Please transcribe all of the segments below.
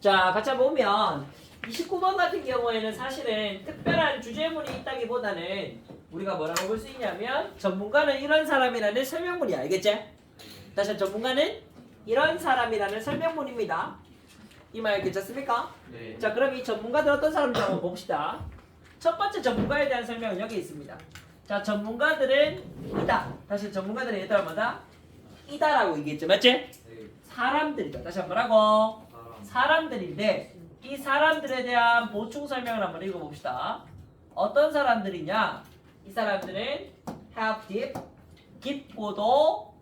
자, 같이 한번 보면 29번 같은 경우에는 사실은 특별한 주제문이 있다기보다는 우리가 뭐라고 볼 수 있냐면 전문가는 이런 사람이라는 설명문이야. 알겠지? 다시 한번 전문가는 이런 사람이라는 설명문입니다. 이 말 괜찮습니까? 네. 자, 그럼 이 전문가들 어떤 사람인지 한번 봅시다. 첫 번째 전문가에 대한 설명은 여기 있습니다. 자, 전문가들은 이다. 다시 전문가들은 얘들아 뭐다? 이다라고 얘기했죠. 맞지? 네. 사람들이다. 다시 한번 하고 사람. 사람들인데 이 사람들에 대한 보충 설명을 한번 읽어봅시다. 어떤 사람들이냐? 이 사람들은 have deep, 깊고도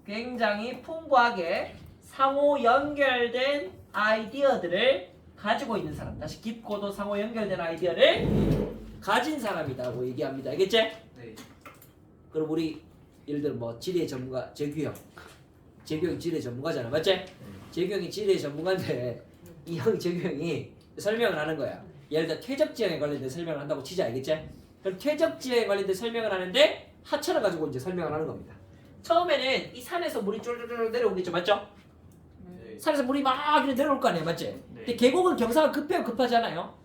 굉장히 풍부하게 상호 연결된 아이디어들을 가지고 있는 사람. 다시 깊고도 상호 연결된 아이디어를 가진 사람이라고 얘기합니다. 알겠지? 네. 그럼 우리 예를 들어 뭐 지리의 전문가 재규형, 재규형 지리의 전문가잖아, 맞지? 재규형이 지리의 전문가인데 이 형이 재규형이 설명을 하는 거야. 예를 들어 퇴적 지형에 관련된 설명을 한다고 치자, 알겠지? 그럼 퇴적 지형에 관련된 설명을 하는데 하천을 가지고 이제 설명을 하는 겁니다. 처음에는 이 산에서 물이 쫄쫄쫄 내려오겠죠, 맞죠? 네. 산에서 물이 막 이렇게 내려올 거 아니에요, 맞지? 근데 계곡은 경사가 급해요, 급하잖아요.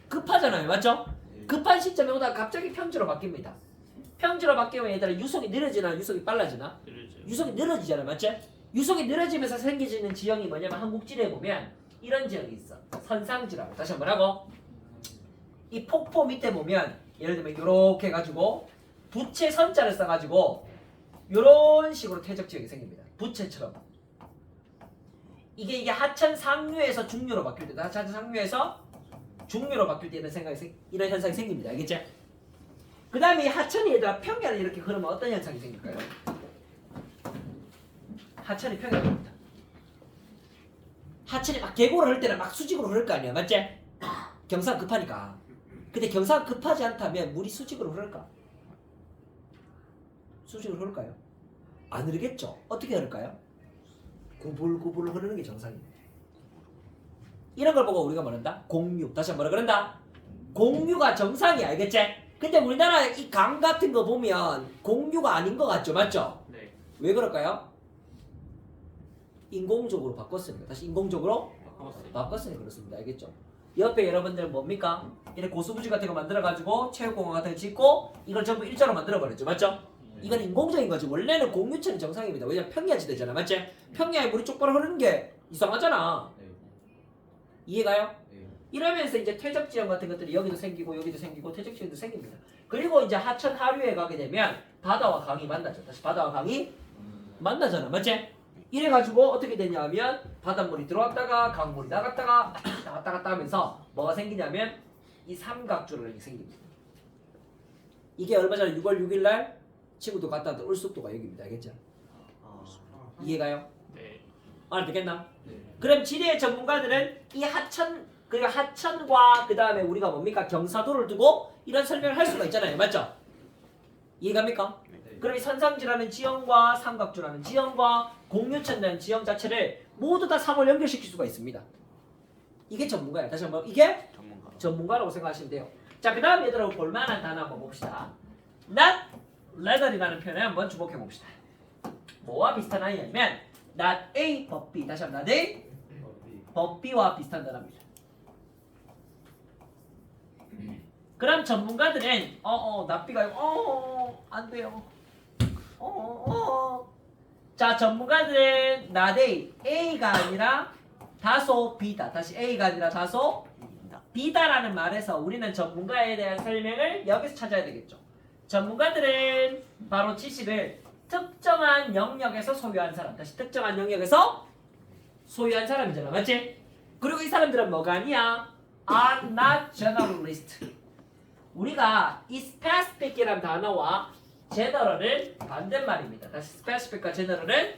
급하잖아요, 맞죠? 네. 급한 시점에 오다가 갑자기 평지로 바뀝니다. 평지로 바뀌면 얘들아 유속이 느려지나 유속이 빨라지나? 유속이 늘어지잖아, 맞지? 유속이 늘어지면서 생겨지는 지형이 뭐냐면 한국지리에 보면 이런 지형이 있어. 선상지라고. 다시 한번 하고 이 폭포 밑에 보면 예를 들면 이렇게 해가지고 부채 선자를 써가지고 이런 식으로 퇴적 지역이 생깁니다. 부채처럼. 이게 하천 상류에서 중류로 바뀔 때, 하천 상류에서 중류로 바뀔 때 이런 현상이 생깁니다. 알겠죠? 그 다음에 하천이 얘들아 평야를 이렇게 흐르면 어떤 현상이 생길까요? 하천이 평야입니다. 하천이 막 계곡을 흐를 때는 막 수직으로 흐를 거 아니야, 맞지? 경사가 급하니까. 근데 경사가 급하지 않다면 물이 수직으로 흐를까? 수직으로 흐를까요? 안 흐르겠죠? 어떻게 흐를까요? 구불구불 흐르는 게 정상입니다. 이런 걸 보고 우리가 뭐란다? 공유. 다시 한번 뭐라 그런다? 공유가 정상이야, 알겠지? 근데 우리나라 이 강 같은 거 보면 공유가 아닌 것 같죠, 맞죠? 네. 왜 그럴까요? 인공적으로 바꿨습니다. 다시 인공적으로 바꿨으니 그렇습니다. 알겠죠? 옆에 여러분들 뭡니까? 이렇게 고수부지 같은 거 만들어가지고 체육공원 같은 거 짓고 이걸 전부 일자로 만들어버렸죠, 맞죠? 이건 인공적인 거지. 원래는 공유천이 정상입니다. 왜냐면 평야지대잖아, 맞지? 평야에 물이 쪽바로 흐르는 게 이상하잖아. 네. 이해가요? 네. 이러면서 이제 퇴적지형 같은 것들이 여기도 생기고 여기도 생기고 퇴적지형도 생깁니다. 그리고 이제 하천 하류에 가게 되면 바다와 강이 만나죠. 다시 바다와 강이 만나잖아, 맞지? 이래가지고 어떻게 되냐 하면 바닷물이 들어왔다가 강물이 나갔다가 왔다 갔다 하면서 뭐가 생기냐면 이 삼각주를 생깁니다. 이게 얼마 전에 6월 6일 날 친구도 갔다 왔던 울숙도가 여기입니다. 알겠죠? 이해가요? 네. 알겠나? 네. 그럼 지리의 전문가들은 이 하천, 그리고 하천과 그 다음에 우리가 뭡니까? 경사도를 두고 이런 설명을 할 수가 있잖아요. 맞죠? 이해갑니까? 네. 그럼 이 선상지라는 지형과 삼각주라는 지형과 공유천이라는 지형 자체를 모두 다 상호 연결시킬 수가 있습니다. 이게 전문가예요. 다시 한번 이게 전문가라고 생각하시면 돼요. 자, 그 다음 얘들하고 볼만한 단어 한번 봅시다. not leather이라는 표현에 한번 주목해 봅시다. 뭐와 비슷한 아이냐면 not A but B. 다시 한번 not A but B와 비슷한 단어입니다. 그럼 전문가들은 not B가 안 돼요. 자, 전문가들은 not A, A가 아니라 다소 B다. 다시 A가 아니라 다소 B다라는 말에서 우리는 전문가에 대한 설명을 여기서 찾아야 되겠죠. 전문가들은 바로 지식을 특정한 영역에서 소유한 사람. 다시 특정한 영역에서 소유한 사람이잖아, 맞지? 그리고 이 사람들은 뭐가 아니야? are not generalist. 우리가 이 specific이라는 단어와 general은 반대말입니다. 다시 specific과 general은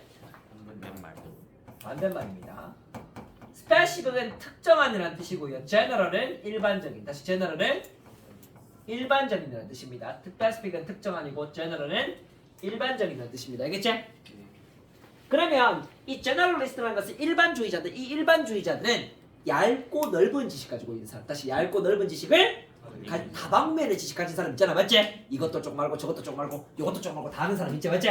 반대말입니다. specific은 특정한이라는 뜻이고요. general은 일반적인. 다시 general은 일반적인이라는 뜻입니다. specific은 특정한이고 general은 일반적인이라는 뜻입니다. 알겠지? 그러면 이 generalist라는 것은 일반주의자들. 이 일반주의자들은 얇고 넓은 지식 가지고 있는 사람. 다시 얇고 넓은 지식을 다방면의 지식 가진 사람 있잖아, 맞지? 이것도 쪽 말고 저것도 쪽 말고 이것도 쪽 말고 다 아는 사람 있지, 맞지?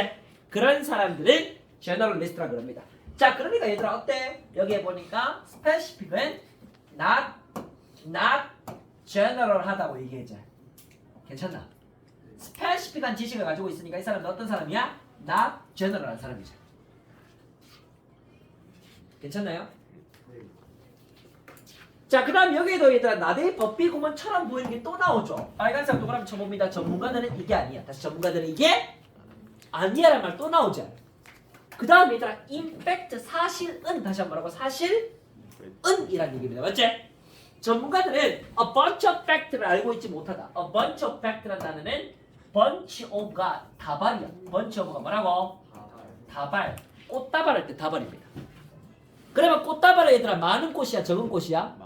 그런 사람들은 generalist라고 합니다. 자, 그러니까 얘들아 어때? 여기에 보니까 specific은 not general하다고 얘기했죠. 괜찮나? 스페시픽한 지식을 가지고 있으니까 이 사람은 어떤 사람이야? not general한 사람이죠. 괜찮나요? 자, 그 다음 여기에도 얘들아 나대의 법비 구문처럼 보이는 게 또 나오죠. 빨간색 동그라미 쳐봅니다. 전문가들은 이게 아니야. 다시 전문가들은 이게 아니야라는 말 또 나오죠. 그 다음 얘들아 in fact 사실은 다시 한번 뭐라고? 사실은 이란 얘기입니다. 맞지? 전문가들은 a bunch of fact를 알고 있지 못하다. a bunch of fact라는 단어는 bunch of가 다발이야. bunch of가 뭐라고? 다발. 꽃다발 할 때 다발입니다. 그러면 꽃다발은 얘들아 많은 꽃이야 적은 꽃이야?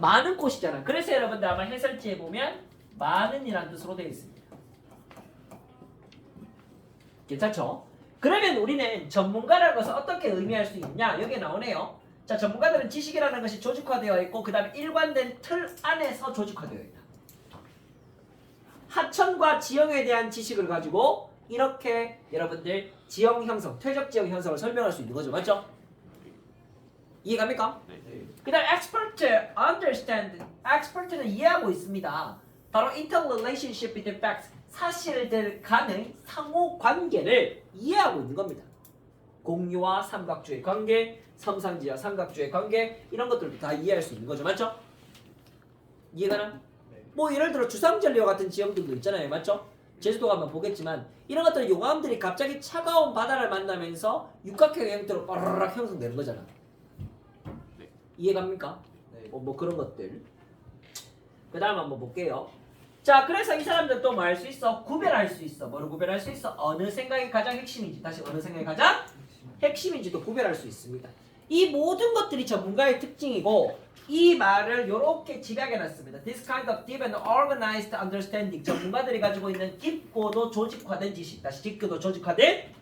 많은 꽃이잖아. 그래서 여러분들 아마 해설지에 보면 많은이라는 뜻으로 되어 있습니다. 괜찮죠? 그러면 우리는 전문가라는 것을 어떻게 의미할 수 있냐? 여기에 나오네요. 자, 전문가들은 지식이라는 것이 조직화되어 있고 그 다음에 일관된 틀 안에서 조직화되어 있다. 하천과 지형에 대한 지식을 가지고 이렇게 여러분들 지형 형성, 퇴적 지형 형성을 설명할 수 있는 거죠. 맞죠? 이해갑니까? 그 다음 expert, understand. expert는 이해하고 있습니다. 바로 interrelationship between facts. 사실들 간의 상호 관계를 이해하고 있는 겁니다. 공유와 삼각주의 관계, 섬상지와 삼각주의 관계 이런 것들도 다 이해할 수 있는 거죠. 맞죠? 이해가나? 뭐 예를 들어 주상절리와 같은 지형들도 있잖아요. 맞죠? 제주도 가면 보겠지만 이런 것들은 용암들이 갑자기 차가운 바다를 만나면서 육각형 형태로 빠르르 형성되는 거잖아. 이해갑니까? 네. 뭐 그런 것들. 그 다음 한번 볼게요. 자, 그래서 이 사람들 또 뭐 할 수 있어? 구별할 수 있어. 뭐를 구별할 수 있어? 어느 생각이 가장 핵심인지. 다시 어느 생각이 가장 핵심인지도 구별할 수 있습니다. 이 모든 것들이 전문가의 특징이고 이 말을 이렇게 집약해놨습니다. This kind of deep and organized understanding. 전문가들이 가지고 있는 깊고도 조직화된 지식. 다시 깊고도 조직화된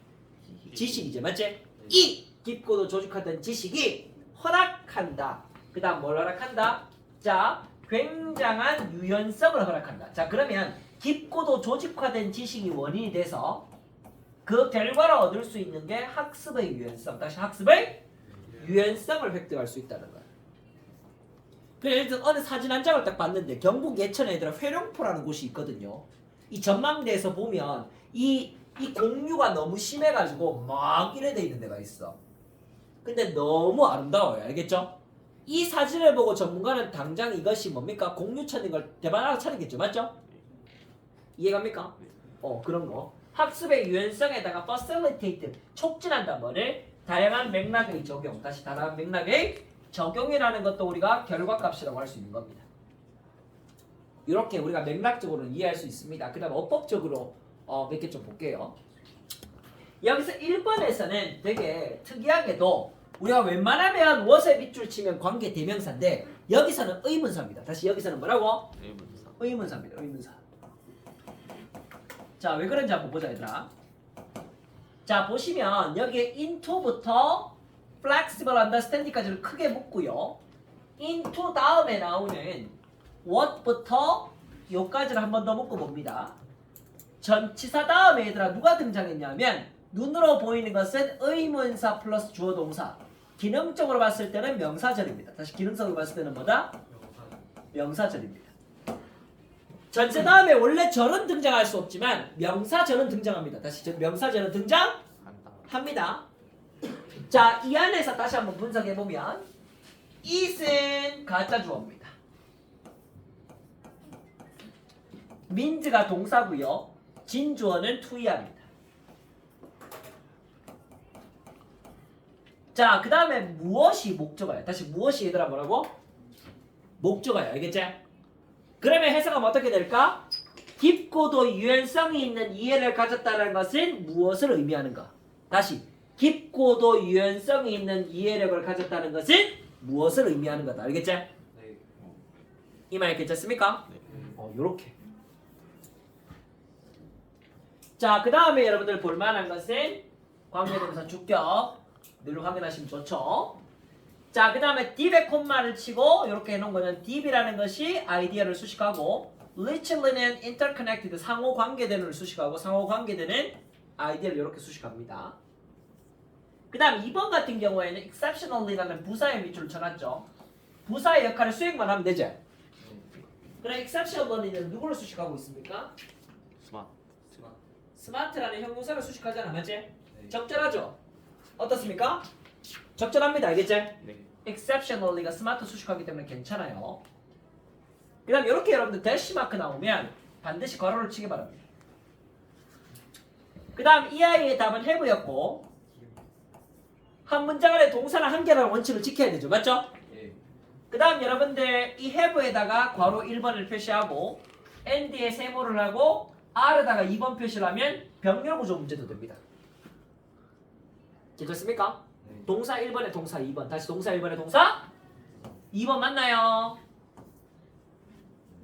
지식이죠. 맞지? 이 깊고도 조직화된 지식이 허락한다. 그 다음 뭘 허락한다? 자, 굉장한 유연성을 허락한다. 자, 그러면 깊고도 조직화된 지식이 원인이 돼서 그 결과를 얻을 수 있는 게 학습의 유연성. 다시 학습의 유연성을 획득할 수 있다는 거야. 그래서 예를 들어 어느 사진 한 장을 딱 봤는데 경북 예천에 얘들아 회룡포라는 곳이 있거든요. 이 전망대에서 보면 이 공유가 너무 심해가지고 막 이래 돼 있는 데가 있어. 근데 너무 아름다워요. 알겠죠? 이 사진을 보고 전문가는 당장 이것이 뭡니까? 공유천인 걸 대단하게 찾겠죠. 맞죠? 이해갑니까? 그런 거. 학습의 유연성에다가 facilitate, 촉진한다는 거를 다양한 맥락의 적용, 다시 다양한 맥락의 적용이라는 것도 우리가 결과값이라고 할 수 있는 겁니다. 이렇게 우리가 맥락적으로 이해할 수 있습니다. 그 다음 어법적으로 몇 개 좀 볼게요. 여기서 1번에서는 되게 특이하게도 우리가 웬만하면 what의 밑줄 치면 관계 대명사인데 여기서는 의문사입니다. 다시 여기서는 뭐라고? 의문사입니다. 의문사. 자, 왜 그런지 한번 보자 얘들아. 자, 보시면 여기에 into부터 flexible understanding까지를 크게 묶고요. into 다음에 나오는 what부터 요까지를 한 번 더 묶어 봅니다. 전치사 다음에 얘들아 누가 등장했냐면 눈으로 보이는 것은 의문사 플러스 주어 동사. 기능적으로 봤을 때는 명사절입니다. 다시 기능적으로 봤을 때는 뭐다? 명사절입니다. 전체 다음에 원래 절은 등장할 수 없지만 명사절은 등장합니다. 다시 명사절은 등장합니다. 자, 이 안에서 다시 한번 분석해보면 it은 가짜 주어입니다. means가 동사고요. 진주어는 to야입니다. 자, 그 다음에 무엇이 목적어야? 다시 무엇이 얘들아 뭐라고? 목적어야. 알겠지? 그러면 해석하면 어떻게 될까? 깊고도 유연성이 있는 이해를 가졌다는 것은 무엇을 의미하는가? 다시 깊고도 유연성이 있는 이해력을 가졌다는 것은 무엇을 의미하는 거다. 알겠지? 네. 이 말 괜찮습니까? 네. 요렇게. 자, 그 다음에 여러분들 볼만한 것은 관계대명사 주격 늘 확인하시면 좋죠. 자, 그 다음에 deep에 콤마를 치고 이렇게 해놓은 거는 deep이라는 것이 아이디어를 수식하고 richly는 interconnected 상호 관계대를 수식하고 상호 관계대는 아이디어를 이렇게 수식합니다. 그 다음 2번 같은 경우에는 exceptionally라는 부사의 밑줄을 쳐놨죠. 부사의 역할을 수행만 하면 되지. 그럼 exceptionally는 누구를 수식하고 있습니까? 스마트라는 형용사를 수식하잖아, 맞지? 적절하죠? 어떻습니까? 적절합니다, 알겠지? exceptionally가 스마트 수식하기 때문에 괜찮아요. 그 다음 이렇게 여러분들 대시 마크 나오면 반드시 괄호를 치기 바랍니다. 그 다음 이 아이의 답은 have였고 한 문장 안에 동사는 한 개라는 원칙을 지켜야 되죠, 맞죠? 그 다음 여러분들 이 have에다가 괄호 1번을 표시하고 and에 세모를 하고 r에다가 2번 표시를 하면 병렬구조 문제도 됩니다. 괜찮습니까? 동사 1번에 동사 2번 다시 동사 1번에 동사 2번 맞나요?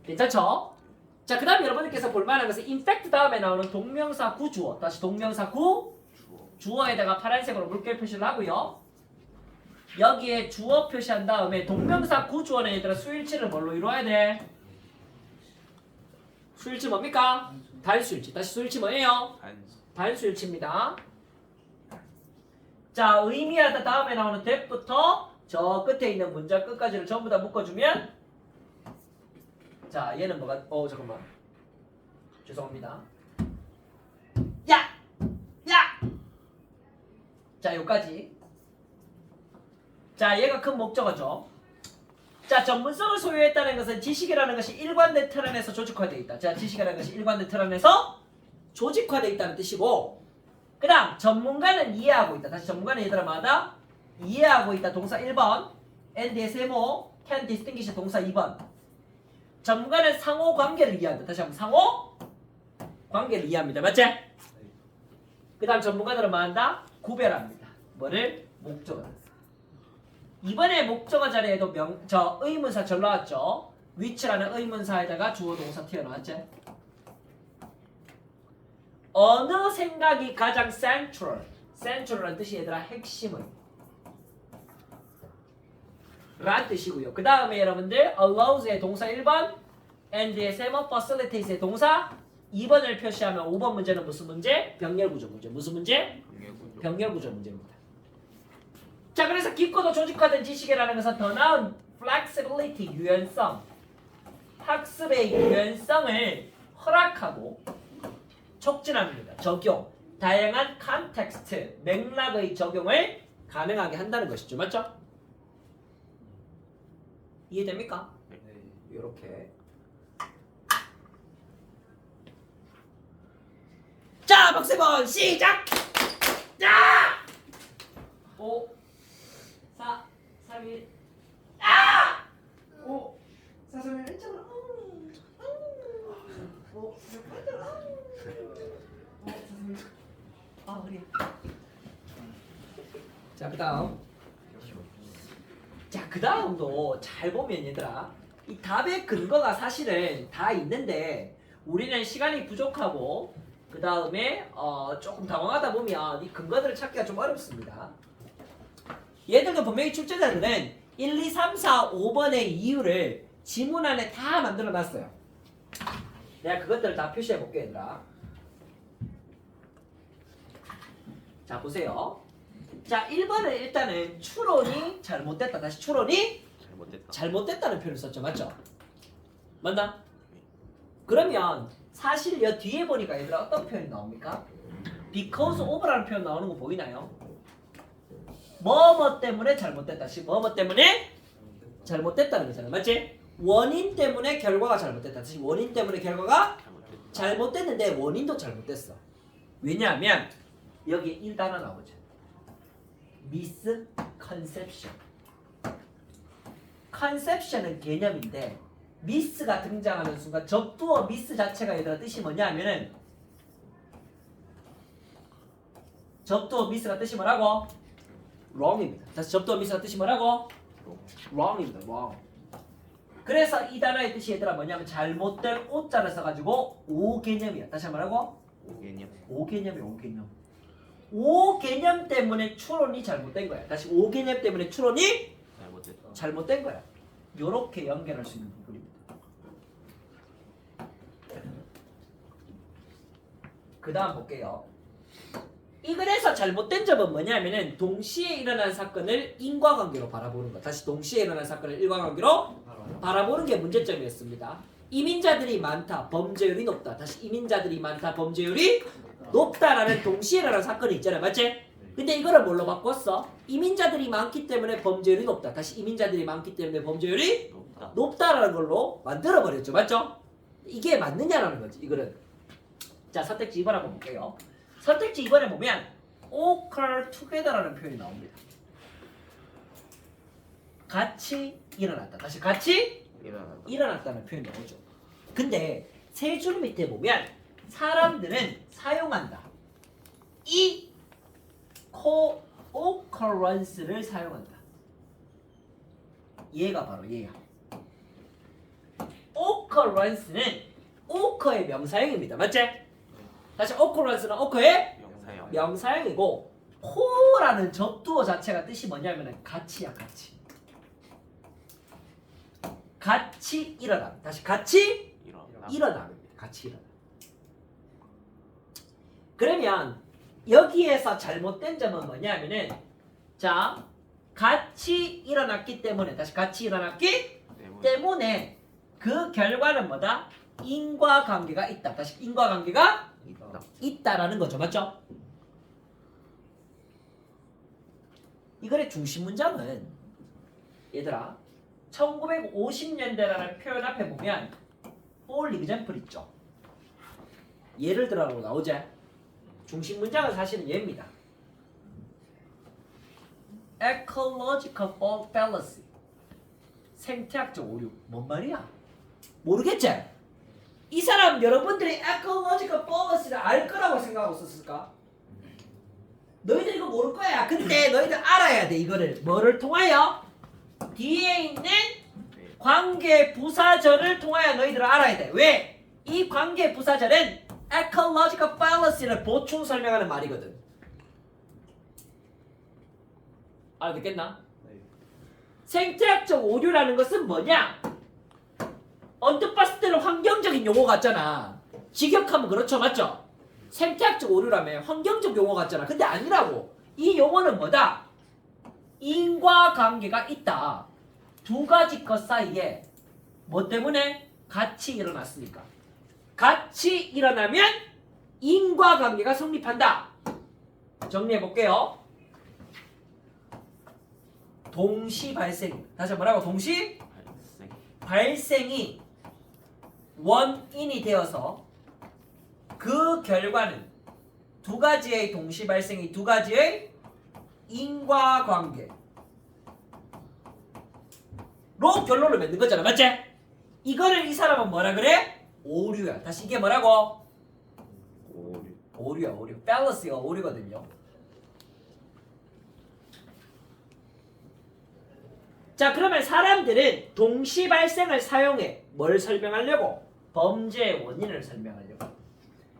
괜찮죠? 자, 그 다음 여러분들께서 볼만한 것은 in fact 다음에 나오는 동명사 구주어 다시 동명사 주어에다가 파란색으로 물결 표시를 하고요. 여기에 주어 표시한 다음에 동명사 구주어는 얘들아 수일치를 뭘로 이루어야 돼? 수일치 뭡니까? 단수일치. 다시 수일치 뭐예요? 단수일치입니다. 자, 의미하다 다음에 나오는 that부터 저 끝에 있는 문장 끝까지를 전부 다 묶어주면 자, 얘는 뭐가 잠깐만. 죄송합니다. 야! 야! 자, 여기까지. 자, 얘가 큰 목적어죠. 자, 전문성을 소유했다는 것은 지식이라는 것이 일관된 틀 안에서 조직화되어 있다. 자, 지식이라는 것이 일관된 틀 안에서 조직화되어 있다는 뜻이고 그 다음 전문가는 이해하고 있다. 다시 전문가는 얘들아 마다 이해하고 있다. 동사 1번 and의 세모 can distinguish 동사 2번 전문가는 상호관계를 이해한다. 다시 한번 상호관계를 이해합니다. 맞지? 그 다음 전문가들은 뭐 한다? 구별합니다. 뭐를? 목적어를. 이번에 목적어 자리에도 의문사절 나왔죠. which라는 의문사에다가 주어 동사 튀어나왔지. 어느 생각이 가장 central라는 뜻이 얘들아 핵심을 라는 뜻이고요. 그 다음에 여러분들 allows의 동사 1번 and의 세모 facilitates의 동사 2번을 표시하면 5번 문제는 무슨 문제? 병렬구조 문제. 무슨 문제? 병렬구조 문제입니다. 자, 그래서 깊고도 조직화된 지식이라는 것은 더 나은 flexibility, 유연성, 학습의 유연성을 허락하고 촉진합니다. 적용, 다양한 컨텍스트, 맥락의 적용을 가능하게 한다는 것이죠. 맞죠? 이해됩니까? 네. 이렇게. 자, 박세번 시작! 자! 5 4 3 1 아! 5 4 3 1 1 5 아, 그래. 자, 그다음. 자, 그다음도 잘 보면 얘들아, 이 답의 근거가 사실은 다 있는데 우리는 시간이 부족하고 그다음에 조금 당황하다 보면 이 근거들을 찾기가 좀 어렵습니다. 얘들도 분명히 출제자들은 1, 2, 3, 4, 5번의 이유를 지문 안에 다 만들어 놨어요. 내가 그것들을 다 표시해 볼게 얘들아. 자, 보세요. 자, 1번은 일단은 추론이 잘못됐다. 다시 추론이 잘못됐다는 표현을 썼죠. 맞죠? 맞나? 그러면 사실 여 뒤에 보니까 얘들아 어떤 표현이 나옵니까? because of라는 표현 나오는 거 보이나요? 뭐뭐 때문에 잘못됐다. 다시 뭐뭐 때문에 잘못됐다는 거잖아요. 맞지? 원인 때문에 결과가 잘못됐다. 다시 원인 때문에 결과가 잘못됐는데 원인도 잘못됐어. 왜냐하면 여기에 1단어 나오죠. misconception. conception은 개념인데 미스가 등장하는 순간 접두어 미스 자체가 얘들아 뜻이 뭐냐 하면은 접두어 미스가 뜻이 뭐라고? wrong입니다. 다시 접두어 미스가 뜻이 뭐라고? wrong입니다. wrong. 그래서 이 단어의 뜻이 얘들아 뭐냐면 잘못된 오자를 써가지고 오개념이야. 다시 한번 뭐라고? 오개념이야. 오개념. 오개념 때문에 추론이 잘못된 거야. 다시 오개념 때문에 추론이 잘못된 거야. 요렇게 연결할 수 있는 부분입니다. 그 다음 볼게요. 이글에서 잘못된 점은 뭐냐면은 동시에 일어난 사건을 인과관계로 바라보는 것. 다시 동시에 일어난 사건을 인과관계로 바라보는 게 문제점이었습니다. 이민자들이 많다, 범죄율이 높다. 다시 이민자들이 많다, 범죄율이 높다라는 동시에 일어난 사건이 있잖아요. 맞지? 근데 이거를 뭘로 바꿨어? 이민자들이 많기 때문에 범죄율이 높다. 다시 이민자들이 많기 때문에 범죄율이 높다라는 걸로 만들어버렸죠. 맞죠? 이게 맞느냐라는 거지. 이거는. 자, 선택지 2번 한번 볼게요. 선택지 2번에 보면 occur together라는 표현이 나옵니다. 같이 일어났다. 다시 같이 일어났다는 표현이 나오죠. 근데 세 줄 밑에 보면 사람들은 사용한다. 이 co-occurrence를 사용한다. 얘가 바로 얘야. occurrence는 occur의 명사형입니다. 맞지? 다시 occurrence는 occur의 명사형이고 co라는 접두어 자체가 뜻이 뭐냐면 같이야. 같이 일어남. 다시 같이 일어남입니다. 같이 일어남. 그러면 여기에서 잘못된 점은 뭐냐면은 자 같이 일어났기 때문에 다시 같이 일어났기 때문에 그 결과는 뭐다? 인과관계가 있다. 다시 인과관계가 있다라는 거죠. 맞죠? 이거의 중심 문장은 얘들아 1950년대라는 표현 앞에 보면 for example 있죠. 예를 들어라고 나오죠. 중심 문장은 사실은 얘입니다. ecological fallacy 생태학적 오류. 뭔 말이야? 모르겠지? 이 사람 여러분들이 ecological fallacy를 알 거라고 생각하고 있었을까? 너희들 이거 모를 거야. 근데 너희들 알아야 돼. 이거를 뭐를 통하여? 뒤에 있는 관계 부사절을 통하여 너희들 알아야 돼. 왜? 이 관계 부사절은 ecological fallacy를 보충 설명하는 말이거든. 알아듣겠나? 생태학적 오류라는 것은 뭐냐? 언뜻 봤을 때는 환경적인 용어 같잖아. 직역하면 그렇죠. 맞죠? 생태학적 오류라며 환경적 용어 같잖아. 근데 아니라고. 이 용어는 뭐다? 인과관계가 있다. 두 가지 것 사이에 뭐 때문에? 같이 일어났으니까. 같이 일어나면 인과관계가 성립한다. 정리해볼게요. 동시 발생. 다시 뭐라고? 동시 발생이 원인이 되어서 그 결과는 두 가지의 동시 발생이 두 가지의 인과관계로 결론을 맺는 거잖아. 맞지? 이거를 이 사람은 뭐라 그래? 오류야. 다시 이게 뭐라고? 오류야. 오류. 밸런스가 오류거든요. 자, 그러면 사람들은 동시 발생을 사용해 뭘 설명하려고? 범죄의 원인을 설명하려고.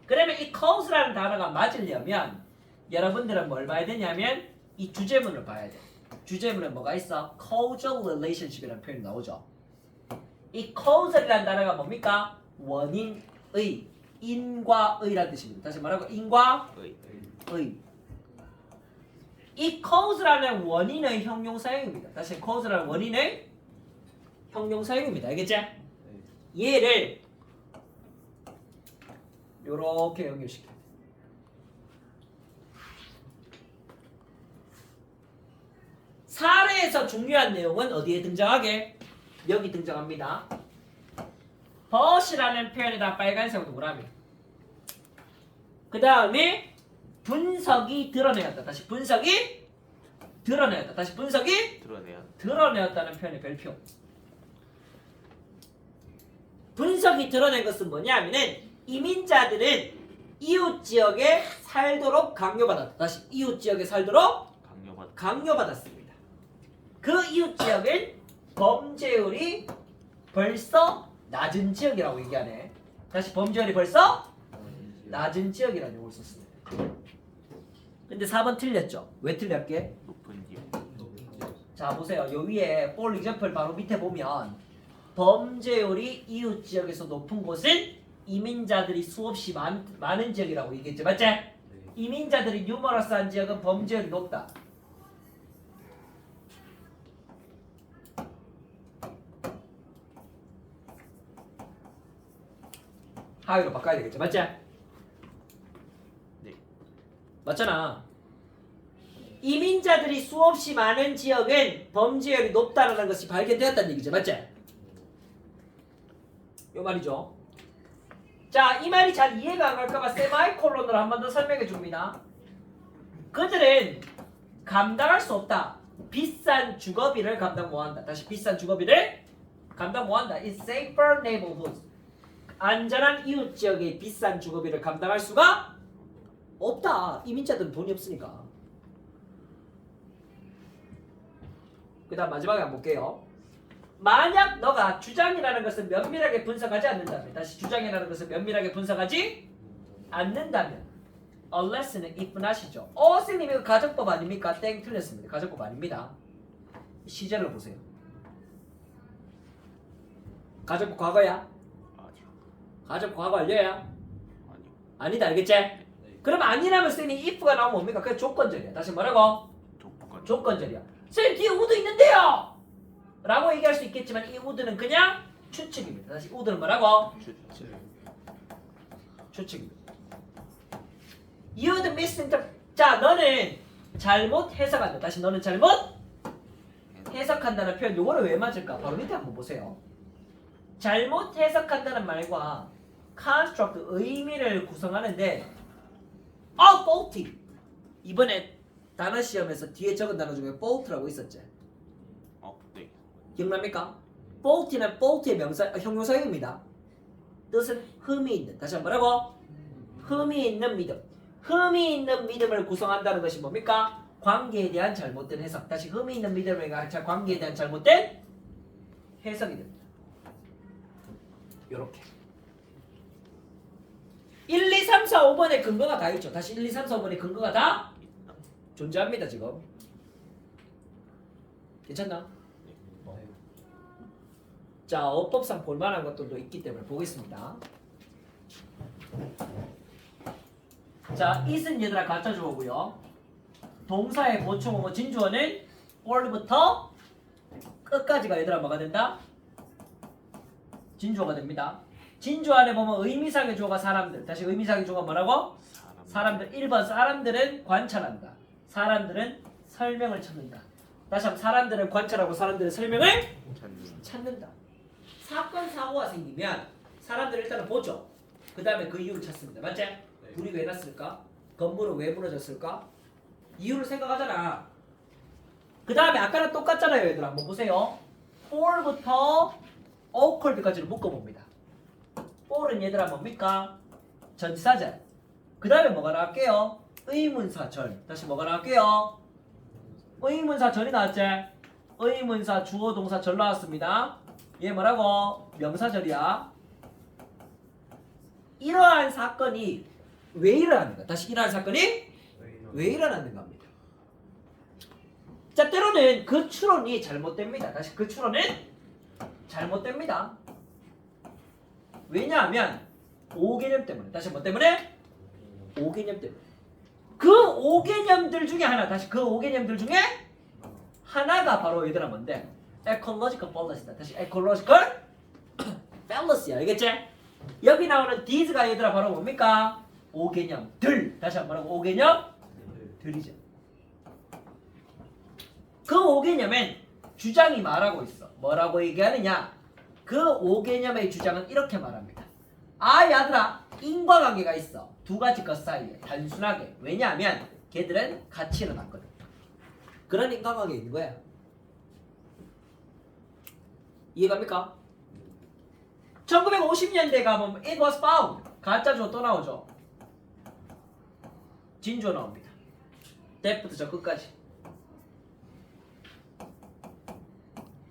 그러면 이 cause라는 단어가 맞으려면 여러분들은 뭘 봐야 되냐면 이 주제문을 봐야 돼. 주제문에 뭐가 있어? causal relationship이라는 표현이 나오죠. 이 causal이라는 단어가 뭡니까? 원인의, 인과의라는 뜻입니다. 다시 말하고 인과의. 이 cause라는 원인의 형용사형입니다. 다시 cause라는 원인의 형용사형입니다. 알겠지? 얘를 요렇게 연결시켜. 사례에서 중요한 내용은 어디에 등장하게? 여기 등장합니다. but이라는 표현에다 빨간색으로 동그라미. 그 다음에 분석이 드러내었다. 다시 분석이 드러내었다. 다시 분석이 드러내었다는 표현의 별표. 분석이 드러낸 것은 뭐냐면은 이민자들은 이웃 지역에 살도록 강요받았다. 다시 이웃 지역에 살도록 강요받았습니다. 그 이웃 지역은 범죄율이 벌써 낮은 지역이라고 얘기하네. 다시 범죄율이 벌써 낮은 지역이라는 용어를 썼습니다. 근데 4번 틀렸죠? 왜 틀렸게? 높은 지역. 자 보세요. 요 위에 for example 바로 밑에 보면 범죄율이 이웃 지역에서 높은 곳은 이민자들이 수없이 많은 지역이라고 얘기했죠. 맞지? 이민자들이 numerous한 지역은 범죄율이 높다. 하위로 바꿔야 되겠죠. 맞지? 네. 맞잖아. 이민자들이 수없이 많은 지역은 범죄율이 높다는 것이 발견되었다는 얘기죠. 맞지? 요 말이죠. 자, 이 말이 잘 이해가 안 갈까봐 세마이콜론으로 한 번 더 설명해 줍니다. 그들은 감당할 수 없다. 비싼 주거비를 감당 못한다. 다시 비싼 주거비를 감당 못한다. It's safer neighborhoods. 안전한 이웃 지역의 비싼 주거비를 감당할 수가 없다. 이민자들은 돈이 없으니까. 그 다음 마지막에 한번 볼게요. 만약 너가 주장이라는 것을 면밀하게 분석하지 않는다면, 다시 주장이라는 것을 면밀하게 분석하지 않는다면, unless는 if not이죠. 선생님 이거 가정법 아닙니까? 땡 틀렸습니다. 가정법 아닙니다. 시제를 보세요. 가정법 과거야? 아니요. 가정법 과거 완료야? 아니요. 아니다, 알겠지? 그럼 아니라면 선생님 if가 나오면 뭡니까? 그게 조건절이야. 다시 뭐라고? 조건절이야. 선생님 뒤에 우드 있는데요! 라고 얘기할 수 있겠지만 이 우드는 그냥 추측입니다. 다시 우드는 뭐라고? 추측입니다. You'd misinterpret. 자, 너는 잘못 해석한다. 다시 너는 잘못 해석한다는 표현. 요거는 왜 맞을까? 바로 밑에 한번 보세요. 잘못 해석한다는 말과 construct 의미를 구성하는데 faulty. 이번에 단어 시험에서 뒤에 적은 단어 중에 fault라고 있었지. 네. 기억납니까? fault는 fault의 명사 형용사입니다. 뜻은 흠이 있는. 다시 한번 뭐라고? 흠이 있는 믿음. 흠이 있는 믿음을 구성한다는 것이 뭡니까? 관계에 대한 잘못된 해석. 다시 흠이 있는 믿음을 관계에 대한 잘못된 해석이 됩니다. 요렇게 1, 2, 3, 4, 5번에 근거가 다 있죠. 다시 1, 2, 3, 4, 5번에 근거가 다 존재합니다. 지금 괜찮나? 자, 어법상 볼만한 것들도 있기 때문에 보겠습니다. 자, it은 얘들아 갖다 주어고요. 동사의 보충어고 진주어는 or부터 끝까지가 얘들아 뭐가 된다? 진주어가 됩니다. 진주어 안에 보면 의미상의 주어가 사람들. 다시 의미상의 주어가 뭐라고? 사람들. 1번 사람들은 관찰한다. 사람들은 설명을 찾는다. 다시 한번 사람들은 관찰하고 사람들은 설명을 찾는다. 사건 사고가 생기면 사람들은 일단은 보죠. 그 다음에 그 이유를 찾습니다. 맞지? 불이 왜 났을까? 건물은 왜 무너졌을까? 이유를 생각하잖아. 그 다음에 아까랑 똑같잖아요. 얘들아 한번 보세요. for부터 occurred까지를 묶어봅니다. for은 얘들아 뭡니까? 전치사절. 그 다음에 뭐가 나올게요? 의문사절. 다시 뭐가 나올게요? 의문사절이 나왔지? 의문사 주어 동사 절 나왔습니다. 얘 뭐라고? 명사절이야. 이러한 사건이 왜 일어났는가? 다시 이러한 사건이 왜 일어났는가 합니다. 자, 때로는 그 추론이 잘못됩니다. 다시 그 추론은 잘못됩니다. 왜냐하면 오개념 때문에. 다시 뭐 때문에? 오개념 때문에. 그 오개념들 중에 하나. 다시 그 오개념들 중에 하나가 바로 얘들아 뭔데? ecological fallacy다. 다시 ecological fallacy. 알겠지? 여기 나오는 these가 얘들아 바로 뭡니까? 오개념들. 다시 한번 뭐라고? 오개념들이죠. 그 오개념엔 주장이 말하고 있어. 뭐라고 얘기하느냐? 그 오개념의 주장은 이렇게 말합니다. 아, 얘들아, 인과관계가 있어. 두 가지 것 사이에 단순하게. 왜냐하면 걔들은 같이 일어났거든. 그런 인과관계가 있는 거야. 이해갑니까? 1950년대 가면 it was found. 가짜주어 또 나오죠. 진주어 나옵니다. that부터 저 끝까지.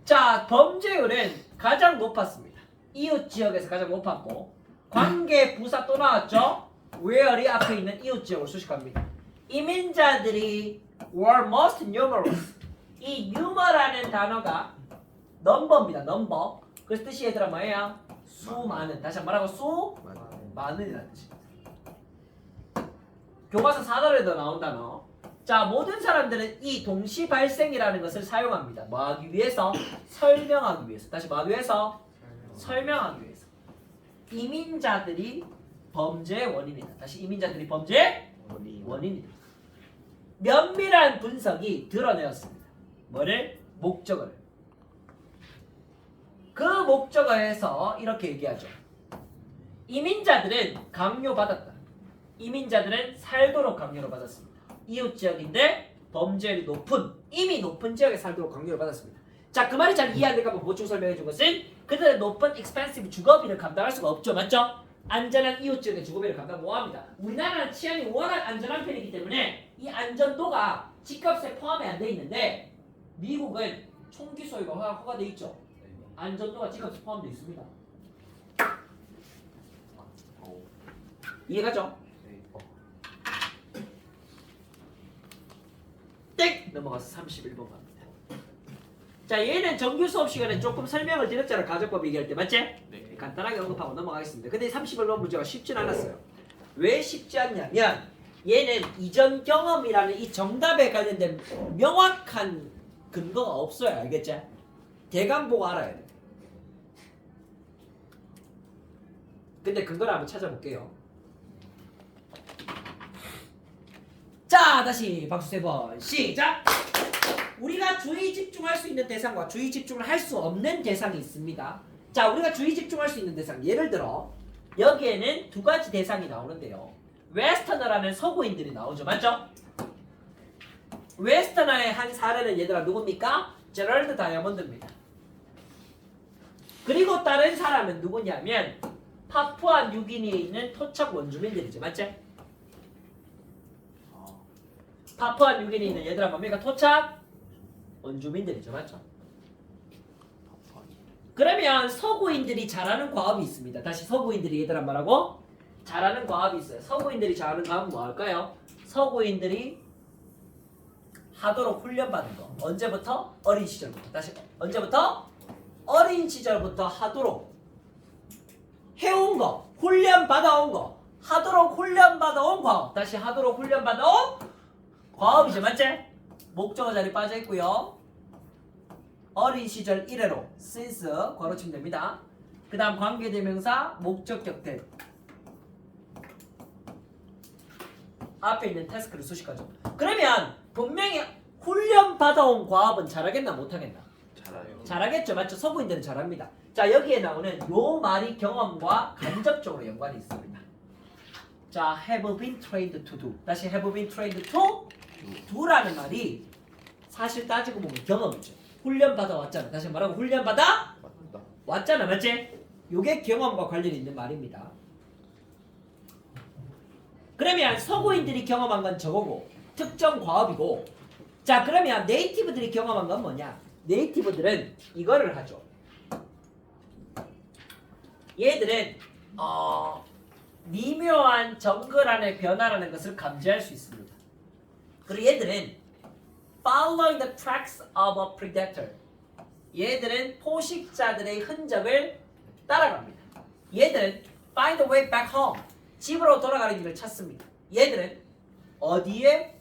자, 범죄율은 가장 높았습니다. 이웃 지역에서 가장 높았고, 관계 부사 또 나왔죠. where이 앞에 있는 이웃 지역을 수식합니다. 이민자들이 were most numerous. 이 numer라는 단어가 넘버입니다. 넘버. 그래서 뜻이 얘들아 뭐예요? 수많은. 다시 한번 말하고 수많은이라는 뜻입니다. 교과서 4단에도 나온 단어. 자, 모든 사람들은 이 동시 발생이라는 것을 사용합니다. 뭐 하기 위해서? 설명하기 위해서. 다시 뭐 하기 위해서? 설명하기 위해서. 이민자들이 범죄의 원인이다. 다시 이민자들이 범죄의 원인이다. 면밀한 분석이 드러내었습니다. 뭐를? 목적어를. 그 목적어에서 이렇게 얘기하죠. 이민자들은 강요받았다. 이민자들은 살도록 강요를 받았습니다. 이웃 지역인데 범죄율이 높은, 이미 높은 지역에 살도록 강요를 받았습니다. 자, 그 말이 잘 이해 안 될까 봐 보충 설명해 준 것은 그들은 높은 expensive 주거비를 감당할 수가 없죠. 맞죠? 안전한 이웃 지역의 주거비를 감당 못합니다. 우리나라는 치안이 워낙 안전한 편이기 때문에 이 안전도가 집값에 포함이 안 돼 있는데 미국은 총기 소유가 허가돼 있죠. 안전도가 집값에 포함되어 있습니다. 이해가죠? 땡! 넘어가서 31번 갑니다. 자, 얘는 정규 수업 시간에 조금 설명을 드렸잖아. 가정법 얘기할 때. 맞지? 네. 간단하게 언급하고 넘어가겠습니다. 근데 31번 문제가 쉽진 않았어요. 왜 쉽지 않냐면 얘는 이전 경험이라는 이 정답에 관련된 명확한 근거가 없어요. 알겠지? 대강 보고 알아야 돼. 근데 근거를 한번 찾아볼게요. 자, 다시 박수 3번 시작! 우리가 주의 집중할 수 있는 대상과 주의 집중을 할 수 없는 대상이 있습니다. 자, 우리가 주의 집중할 수 있는 대상, 예를 들어 여기에는 두 가지 대상이 나오는데요. 웨스터너라는 서구인들이 나오죠. 맞죠? 웨스터너의 한 사례는 얘들아 누굽니까? 제럴드 다이아몬드입니다. 그리고 다른 사람은 누구냐면 파푸아 뉴기니에 있는 토착 원주민들이죠. 맞지? 파푸아 뉴기니에 있는 얘들아 뭡니까? 토착 원주민들이죠. 맞죠? 그러면 서구인들이 잘하는 과업이 있습니다. 다시 서구인들이 얘들아 뭐라고? 잘하는 과업이 있어요. 서구인들이 잘하는 과업은 뭐 할까요? 서구인들이 하도록 훈련받은 거. 언제부터? 어린 시절부터. 다시 언제부터? 어린 시절부터 하도록 해온 거. 훈련받아온 거. 하도록 훈련받아온 과업. 다시 하도록 훈련받아온 과업이죠. 맞지? 목적어 자리 빠져있고요. 어린 시절 이래로 since 괄호 치면 됩니다. 그 다음 관계대명사 목적 격태 앞에 있는 태스크를 수식하죠. 그러면 분명히 훈련받아온 과업은 잘하겠나 못하겠나? 잘해요. 잘하겠죠. 맞죠? 서구인들은 잘합니다. 자, 여기에 나오는 요 말이 경험과 간접적으로 연관이 있습니다. 자, have been trained to do. 다시 have been trained to do라는 말이 사실 따지고 보면 경험이죠. 훈련받아 왔잖아. 다시 말하고 훈련받아 맞다. 왔잖아. 맞지? 요게 경험과 관련이 있는 말입니다. 그러면 서구인들이 경험한 건 저거고 특정 과업이고, 자, 그러면 네이티브들이 경험한 건 뭐냐? 네이티브들은 이거를 하죠. 얘들은 미묘한 정글 안의 변화라는 것을 감지할 수 있습니다. 그리고 얘들은 following the tracks of a predator. 얘들은 포식자들의 흔적을 따라갑니다. 얘들은 find a way back home. 집으로 돌아가는 길을 찾습니다. 얘들은 어디에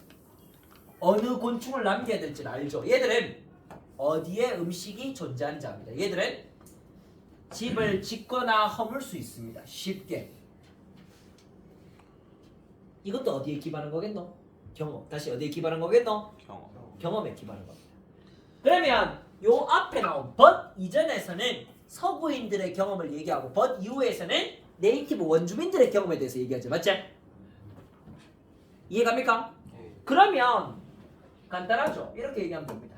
어느 곤충을 남겨야 될지를 알죠. 얘들은 어디에 음식이 존재하는지 압니다. 얘들은 집을 짓거나 허물 수 있습니다. 쉽게. 이것도 어디에 기반한 거겠노? 경험. 다시 어디에 기반한 거겠노? 경험. 경험에 기반한 겁니다. 그러면 요 앞에 나온 but 이전에서는 서구인들의 경험을 얘기하고 but 이후에서는 네이티브 원주민들의 경험에 대해서 얘기하죠. 맞지? 이해갑니까? 그러면 간단하죠. 이렇게 얘기하면 됩니다.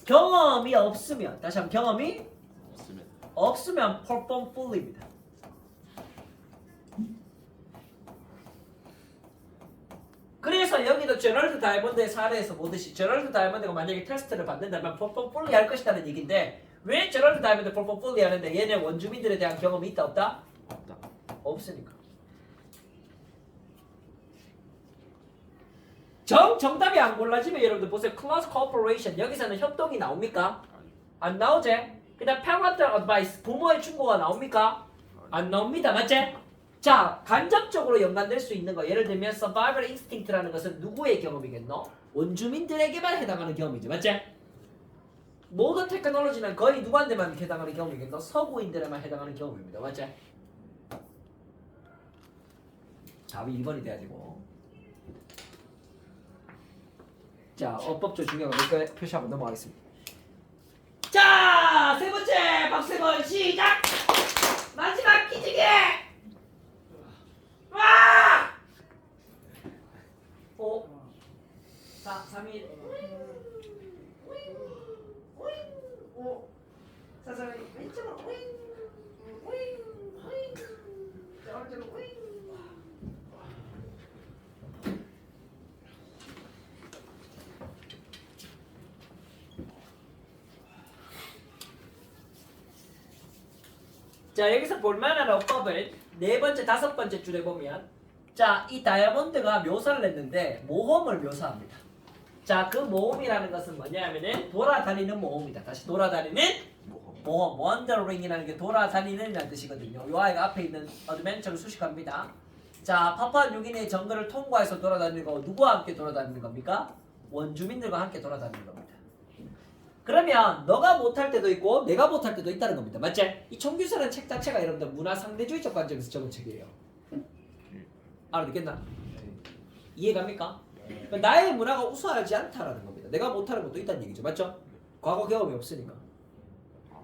경험이 없으면, 다시 한번 경험이 없으면 perform fully입니다. 그래서 여기도 제럴드 다이아몬드의 사례에서 보듯이 제럴드 다이아몬드가 만약에 테스트를 받는다면 perform fully 할 것이라는 얘기인데, 왜 제럴드 다이아몬드 perform fully 하는데 얘네 원주민들에 대한 경험이 있다 없다? 없다. 없으니까. 정답이 안 골라지면 여러분들 보세요. close cooperation. 여기서는 협동이 나옵니까? 안 나오지? 그 다음 parental advice. 부모의 충고가 나옵니까? 안 나옵니다. 맞지? 자, 간접적으로 연관될 수 있는 거. 예를 들면 survival instinct라는 것은 누구의 경험이겠노? 원주민들에게만 해당하는 경험이죠. 맞지? 모든 테크놀로지는 거의 누구한테만 해당하는 경험이겠노? 서구인들에만 해당하는 경험입니다. 맞지? 답이 2번이 돼야 되고. 자, 어법적 중요한 거 몇 개 표시하고 넘어가겠습니다. 자, 세 번째 박세건 시작! 마지막 기지개! 와! 5 4 3 1 5 4 3 1 왼쪽으로 자, 오른쪽으로 자, 여기서 볼만한 어법을 네 번째, 다섯 번째 줄에 보면 자, 이 다이아몬드가 묘사를 했는데 모험을 묘사합니다. 자, 그 모험이라는 것은 뭐냐면은 돌아다니는 모험이다. 다시 돌아다니는 모험. 원더링이라는 게 돌아다니는 이라는 뜻이거든요. 요 아이가 앞에 있는 어드벤처를 수식합니다. 자, 파푸아뉴기니의 정글을 통과해서 돌아다니는 거 누구와 함께 돌아다니는 겁니까? 원주민들과 함께 돌아다니는 겁니다. 그러면 너가 못할 때도 있고 내가 못할 때도 있다는 겁니다. 맞지? 이 총규서라는 책 자체가 여러분들 문화 상대주의적 관점에서 적은 책이에요. 알아듣겠나? 이해갑니까? 그러니까 나의 문화가 우수하지 않다라는 겁니다. 내가 못하는 것도 있다는 얘기죠. 맞죠? 과거 경험이 없으니까.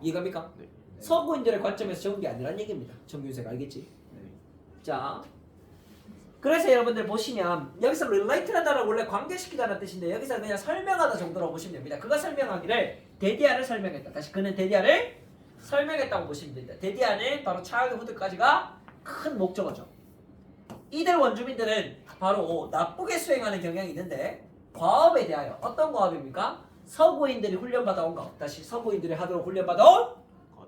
이해갑니까? 네. 서구인들의 관점에서 적은 게 아니란 얘기입니다. 정규세가 알겠지? 자, 그래서 여러분들 보시면 여기서 relate라는 단어는 원래 관계시키다는 뜻인데 여기서 그냥 설명하다 정도로 보시면 됩니다. 그가 설명하기를 데디아를 설명했다. 다시 그는 데디아를 설명했다고 보시면 됩니다. 데디아는 바로 차일드후드까지가 큰 목적어죠. 이들 원주민들은 바로 나쁘게 수행하는 경향이 있는데 과업에 대하여 어떤 과업입니까? 서구인들이 훈련받아온 것. 다시 서구인들이 하도록 훈련받아온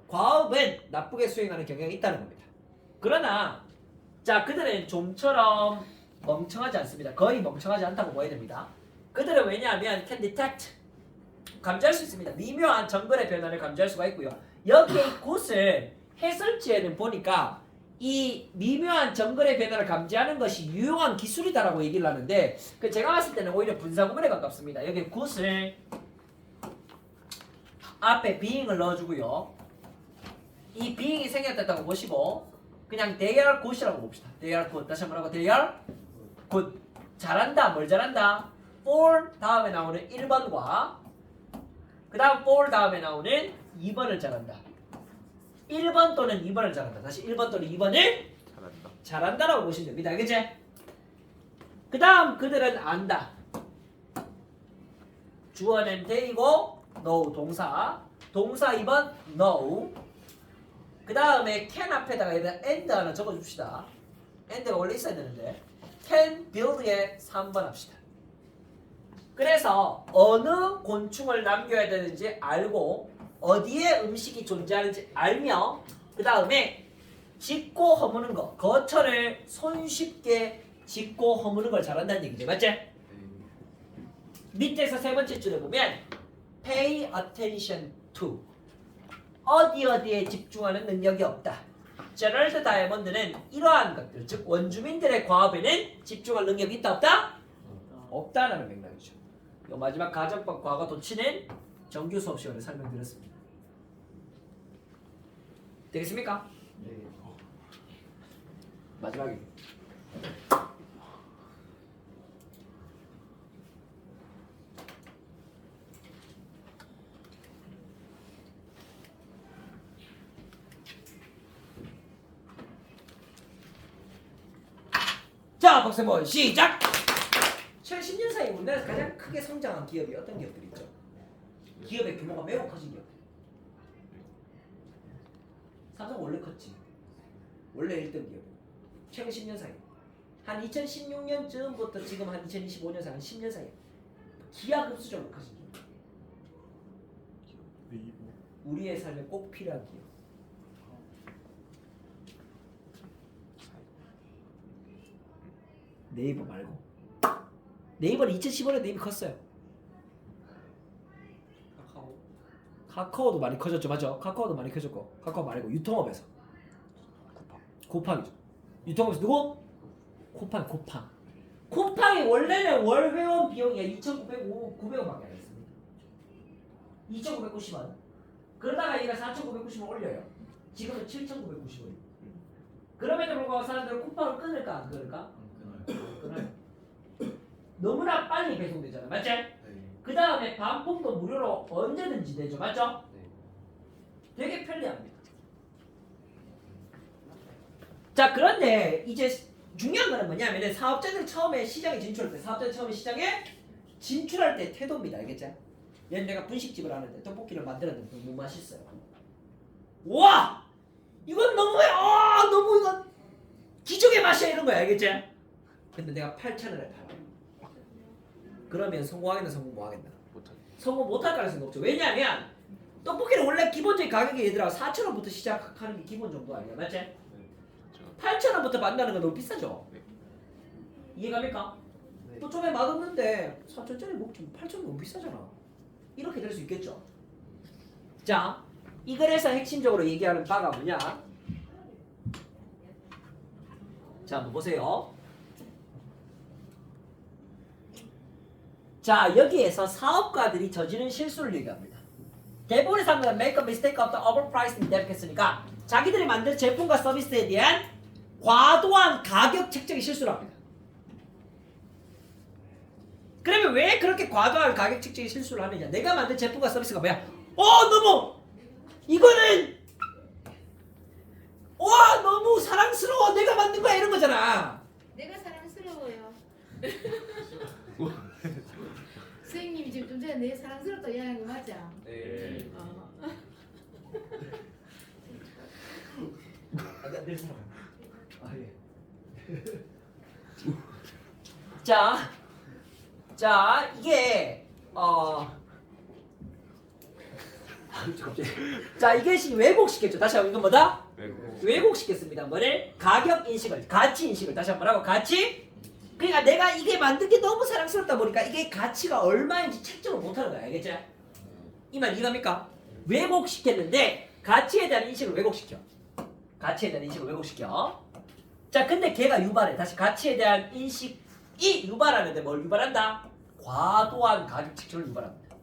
과업은 나쁘게 수행하는 경향이 있다는 겁니다. 그러나 자, 그들은 좀처럼 멍청하지 않습니다. 거의 멍청하지 않다고 보아야 됩니다. 그들은 왜냐하면 can detect 감지할 수 있습니다. 미묘한 정글의 변화를 감지할 수가 있고요. 여기에 곳을 해설지에는 보니까 이 미묘한 정글의 변화를 감지하는 것이 유용한 기술이다라고 얘기를 하는데 그 제가 봤을 때는 오히려 분사구문에 가깝습니다. 여기 곳을 앞에 being을 넣어주고요. 이 being이 생겼다고 보시고 그냥 they are good이라고 봅시다. they are good. 다시 한번 하고 they are good. 잘한다. 뭘 잘한다? for 다음에 나오는 1번과 그 다음 for 다음에 나오는 2번을 잘한다. 1번 또는 2번을 잘한다. 다시 1번 또는 2번을 잘한다라고 보시면 됩니다. 알겠지? 그 다음 그들은 안다. 주어는 they이고 know 동사. 동사 2번 know. 그 다음에 can 앞에다가 and 하나 적어줍시다. and가 원래 있어야 되는데 can build에 3번 합시다. 그래서 어느 곤충을 남겨야 되는지 알고 어디에 음식이 존재하는지 알며 그 다음에 짚고 허무는 거 거처를 손쉽게 짚고 허무는 걸 잘한다는 얘기죠. 맞지? 밑에서 세 번째 줄에 보면 pay attention to 어디에 집중하는 능력이 없다. 제럴드 다이아몬드는 이러한 것들, 즉 원주민들의 과업에는 집중할 능력이 있다 없다? 없다라는 맥락이죠. 이 마지막 가정법 과거 도치는 정규 수업 시간에 설명드렸습니다. 되겠습니까? 네. 마지막입니다. 자, 박세모 시작! 최근 10년 사이 우리나라에서 가장 크게 성장한 기업이 어떤 기업들이 있죠? 기업의 규모가 매우 커진 기업. 삼성 원래 컸지. 원래 1등 기업. 최근 10년 사이. 한 2016년쯤부터 지금 한 2025년 사이, 한 10년 사이. 기하급수적으로 커진 기업. 우리의 삶에 꼭 필요한 기업. 네이버 말고. 네이버는 2015년에 이미 컸어요. 카카오도 많이 커졌죠, 맞죠? 카카오도 많이 커졌고, 카카오 말고 유통업에서 쿠팡이죠. 유통업체 누구? 쿠팡. 쿠팡이 원래는 월 회원 비용이 2,900원밖에 안 했습니다. 2,990원. 그러다가 얘가 4,990원 올려요. 지금은 7,990원. 그럼에도 불구하고 사람들은 쿠팡을 끊을까 안 끊을까? 끊어요. 너무나 빨리 배송되잖아, 맞지? 그 다음에 반품도 무료로 언제든지 되죠, 맞죠? 되게 편리합니다. 자, 그런데 이제 중요한 거는 뭐냐면 사업자들 처음에 시장에 진출할 때, 사업자들 처음에 시장에 진출할 때 태도입니다, 알겠지? 얘는 내가 분식집을 하는데 떡볶이를 만들었는데 너무 맛있어요. 와! 이건 너무 이건 기적의 맛이야 이런 거야, 알겠지? 근데 내가 8,000원에 팔아. 그러면 성공하겠나 성공 못하겠나? 못하겠. 성공 못할 가능성이 없죠. 왜냐하면 떡볶이는 원래 기본적인 가격이 얘들아 4,000원부터 시작하는 게 기본 정도 아니야, 맞지? 8,000원부터 만나는 건 너무 비싸죠? 네. 이해갑니까? 또 처음에 맛없는데 4,000원짜리 먹지 8,000원 너무 비싸잖아. 이렇게 될 수 있겠죠? 자, 이 글에서 핵심적으로 얘기하는 바가 뭐냐? 자, 한번 보세요. 자, 여기에서 사업가들이 저지른 실수를 얘기합니다. 대부분의 사람들은 make a mistake of the overpriced 대표했으니까 자기들이 만든 제품과 서비스에 대한 과도한 가격 책정의 실수를 합니다. 그러면 왜 그렇게 과도한 가격 책정의 실수를 하느냐? 내가 만든 제품과 서비스가 뭐야? 너무 이거는 너무 사랑스러워 내가 만든 거야 이런 거잖아. 내가 사랑스러워요. 선생님이 지금 좀 전에 내 사랑스럽다 이야기한 거 맞아? 네. 자, 이게 자, 이게 왜곡시켰죠. 다시 한번 이건 뭐다? 왜곡시켰습니다. 뭐를? 가격 인식을, 가치 인식을 다시 한번 하고 가치. 그러니까 내가 이게 만든 게 너무 사랑스럽다 보니까 이게 가치가 얼마인지 책정을 못하는 거야, 알겠지? 이 말 이해갑니까? 왜곡시켰는데 가치에 대한 인식을 왜곡시켜. 가치에 대한 인식을 왜곡시켜. 자, 근데 걔가 유발해. 다시 가치에 대한 인식이 유발하는데 뭘 유발한다? 과도한 가격 책정을 유발합니다.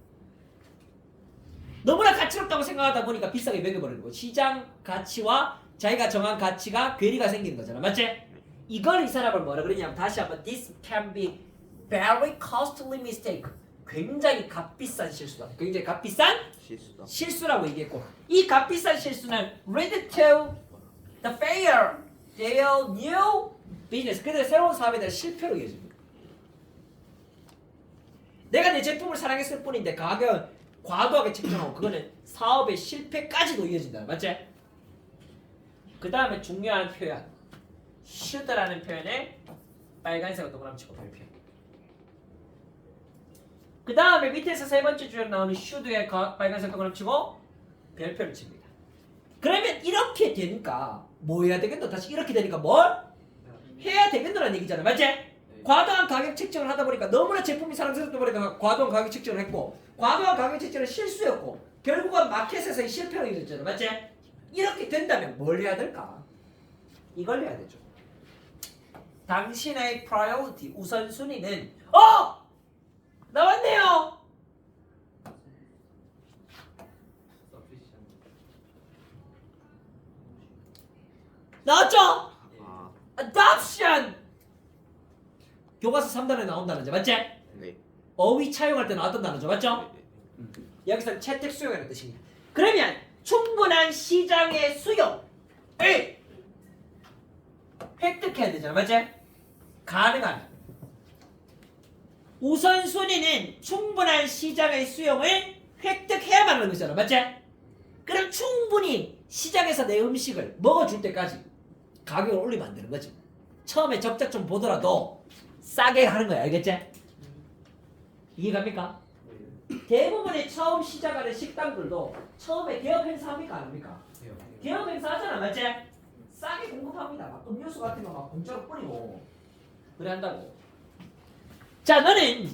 너무나 가치롭다고 생각하다 보니까 비싸게 매겨버리는 거. 시장 가치와 자기가 정한 가치가 괴리가 생기는 거잖아, 맞지? 이걸 이 사람을 뭐라 그러냐면 다시 한번 this can be very costly mistake. 굉장히 값비싼 실수다. 굉장히 값비싼 실수다. 실수라고 얘기했고 이 값비싼 실수는 lead to the failure their new business. 그들의 새로운 사업에 대한 실패로 이어집니다. 내가 내 제품을 사랑했을 뿐인데 가격은 과도하게 책정하고 그거는 사업의 실패까지도 이어진다. 맞지? 그 다음에 중요한 표현 should라는 표현에 빨간색으로 동그라미 치고 발표. 그 다음에 밑에서 세 번째 줄에 나오는 should에 빨간색 동그라미 치고 별표를 칩니다. 그러면 이렇게 되니까 뭐 해야 되겠노? 다시 이렇게 되니까 뭘? 해야 되겠노라는 얘기잖아. 맞지? 과도한 가격 책정을 하다 보니까 너무나 제품이 사랑스럽다 보니까 과도한 가격 책정을 했고 과도한 가격 책정은 실수였고 결국은 마켓에서의 실패로 이어졌잖아. 맞지? 이렇게 된다면 뭘 해야 될까? 이걸 해야 되죠. 당신의 priority 우선순위는 나왔네요. 나왔죠? adoption. 교과서 3단에 나온 단어죠. 맞지? 네. 어휘 차용할 때 나왔던 단어죠. 맞죠? 여기서 채택 수요라는 뜻입니다. 그러면 충분한 시장의 수요를 획득해야 되잖아. 맞지? 가능하면 우선순위는 충분한 시장의 수용을 획득해야만 하는 거잖아. 맞지? 그럼 충분히 시장에서 내 음식을 먹어줄 때까지 가격을 올리면 안 되는 거지. 처음에 적자 좀 보더라도 싸게 하는 거야. 알겠지? 이해갑니까? 대부분의 처음 시작하는 식당들도 처음에 개업 행사합니까? 안 합니까? 개업 행사 하잖아. 맞지? 싸게 공급합니다. 막 음료수 같은 거 막 공짜로 뿌리고 그래 한다고. 자, 너는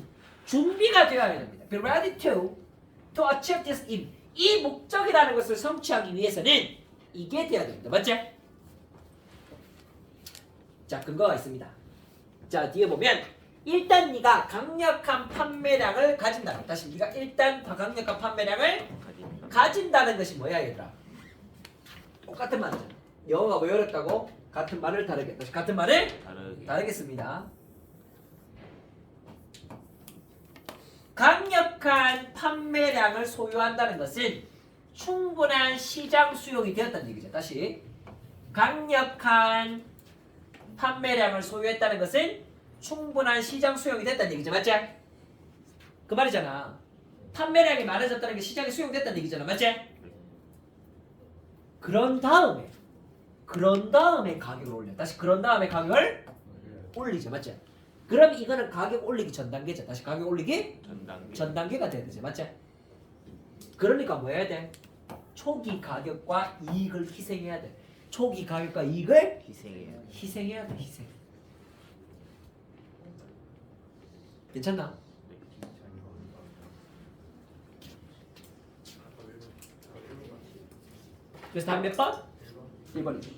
준비가 되어야 됩니다. Be ready to achieve this aim. 이 목적이라는 것을 성취하기 위해서는 이게 돼야 됩니다. 맞지? 자, 근거가 있습니다. 자, 뒤에 보면 일단 네가 강력한 판매량을 가진다. 다시 네가 일단 강력한 판매량을 가진다. 가진다는 것이 뭐야, 얘들아? 똑같은 말이잖아. 영어가 왜 어렵다고? 같은 말을 다르게. 다시 같은 말을 다르게. 다르겠습니다. 강력한 판매량을 소유한다는 것은 충분한 시장 수용이 되었다는 얘기죠. 다시 강력한 판매량을 소유했다는 것은 충분한 시장 수용이 됐다는 얘기죠. 맞지? 그 말이잖아. 판매량이 많아졌다는 게 시장에 수용됐다는 얘기잖아. 맞지? 그런 다음에 가격을 올려. 다시 그런 다음에 가격을 올리죠. 맞지? 그럼 이거는 가격 올리기 전 단계죠. 다시 가격 올리기 전 전 단계가 돼야 되지. 맞지? 그러니까 뭐 해야 돼? 초기 가격과 이익을 희생해야 돼. 초기 가격과 이익을 희생해야 돼. 희생해야 돼. 희생. 괜찮나? 그래서 다음 몇 번? 1번이죠.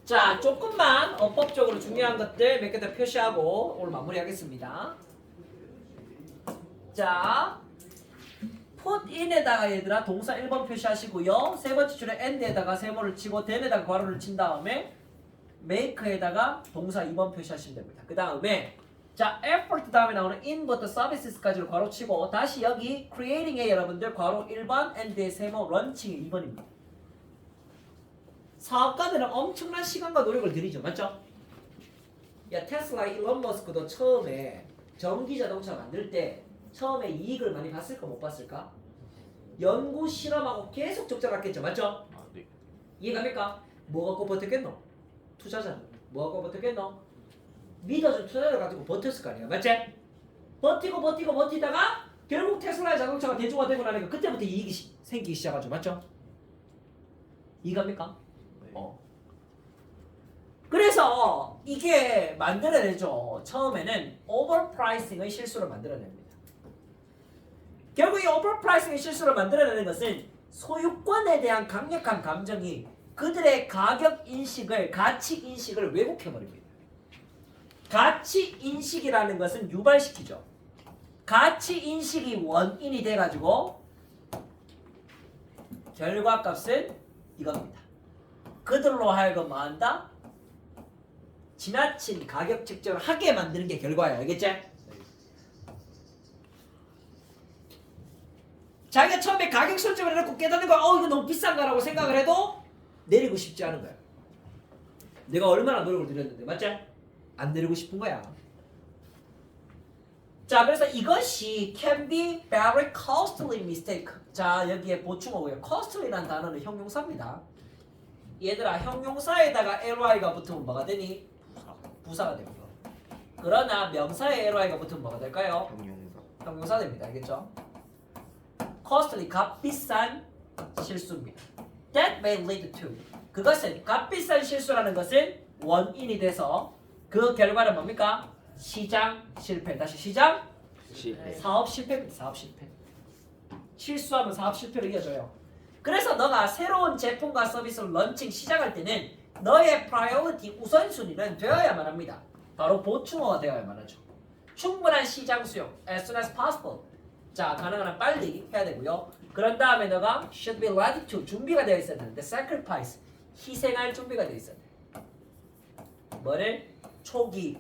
자, 조금만 어법적으로 중요한 것들 몇 개 더 표시하고 오늘 마무리하겠습니다. 자, put in에다가 얘들아 동사 1번 표시하시고요. 세 번째 줄에 and에다가 세모를 치고 then에다가 괄호를 친 다음에 make에다가 동사 2번 표시하시면 됩니다. 그 다음에 자, effort 다음에 나오는 in부터 services까지를 괄호 치고 다시 여기 creating에 여러분들 괄호 1번 and의 세모 런칭이 2번입니다. 사업가들은 엄청난 시간과 노력을 들이죠. 맞죠? 야, 테슬라 일론 머스크도 처음에 전기 자동차 만들 때 처음에 이익을 많이 봤을까 못 봤을까? 연구 실험하고 계속 적자갔겠죠. 맞죠? 아, 네. 이해갑니까? 뭐 갖고 버텼겠노? 투자자. 뭐 갖고 버텼겠노? 믿어준 투자자를 가지고 버텼을 거 아니야. 맞지? 버티다가 결국 테슬라의 자동차가 대중화되고 나니까 그때부터 이익이 생기기 시작하죠. 맞죠? 이해갑니까? 네. 그래서 이게 만들어내죠. 처음에는 오버프라이싱의 실수를 만들어냅니다. 결국 이 오버프라이싱의 실수를 만들어내는 것은 소유권에 대한 강력한 감정이 그들의 가격 인식을, 가치 인식을 왜곡해버립니다. 가치 인식이라는 것은 유발시키죠. 가치 인식이 원인이 돼가지고 결과값은 이겁니다. 그들로 하여금 뭐한다? 지나친 가격 책정을 하게 만드는 게 결과야. 알겠지? 자기가 처음에 가격 설정을 해놓고 깨닫는 거야. 이거 너무 비싼가라고 생각을 해도 내리고 싶지 않은 거야. 내가 얼마나 노력을 들였는데. 맞지? 안 내리고 싶은 거야. 자, 그래서 이것이 can be very costly mistake. 자, 여기에 보충하고요. costly라는 단어는 형용사입니다. 얘들아, 형용사에다가 ly가 붙으면 뭐가 되니? 부사가 됩니다. 그러나 명사에 ly가 붙으면 뭐가 될까요? 형용사. 형용사 됩니다. 알겠죠? costly, 값비싼 실수입니다. That may lead to. 그것은 값비싼 실수라는 것은 원인이 돼서 그 결과는 뭡니까? 시장 실패. 다시 시장 실패. 사업 실패입니다. 사업 실패. 실수하면 사업 실패로 이어져요. 그래서 너가 새로운 제품과 서비스를 런칭 시작할 때는 너의 프라이어리티 우선순위는 되어야만 합니다. 바로 보충어가 되어야만 하죠. 충분한 시장 수용, as soon as possible. 자, 가능한 한 빨리 해야 되고요. 그런 다음에 너가 should be ready to, 준비가 되어 있어야 되는데 sacrifice, 희생할 준비가 되어 있어야 돼. 뭐를? 초기.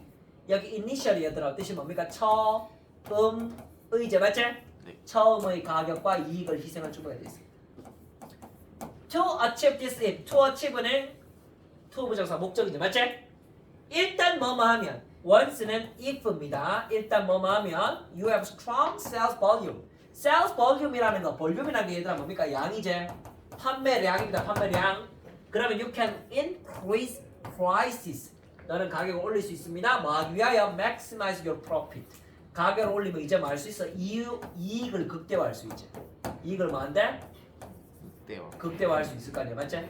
여기 initially 얘들아 뜻이 뭡니까? 처음의제 맞지? 네. 처음의 가격과 이익을 희생할 준비가 되어 있습니다. To achieve this if, to achieve는 to 부정사 목적이죠. 맞지? 일단 뭐뭐 하면 once는 if입니다. 일단 뭐뭐 하면 you have strong sales volume. sales volume이라는 거, 볼륨이라는 게 얘들아 뭡니까? 양이제. 판매량입니다. 판매량. 그러면 you can increase prices. 너는 가격을 올릴 수 있습니다. 뭐 하기 위하여 maximize your profit. 가격을 올리면 이제 뭐 할 수 있어? 이익을 극대화할 수 있지. 이익을 뭐 한대? 대화. 극대화할 수 있을 거 아니야. 맞지?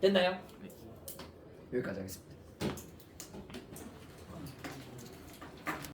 됐나요? 네. 여기까지 하겠습니다.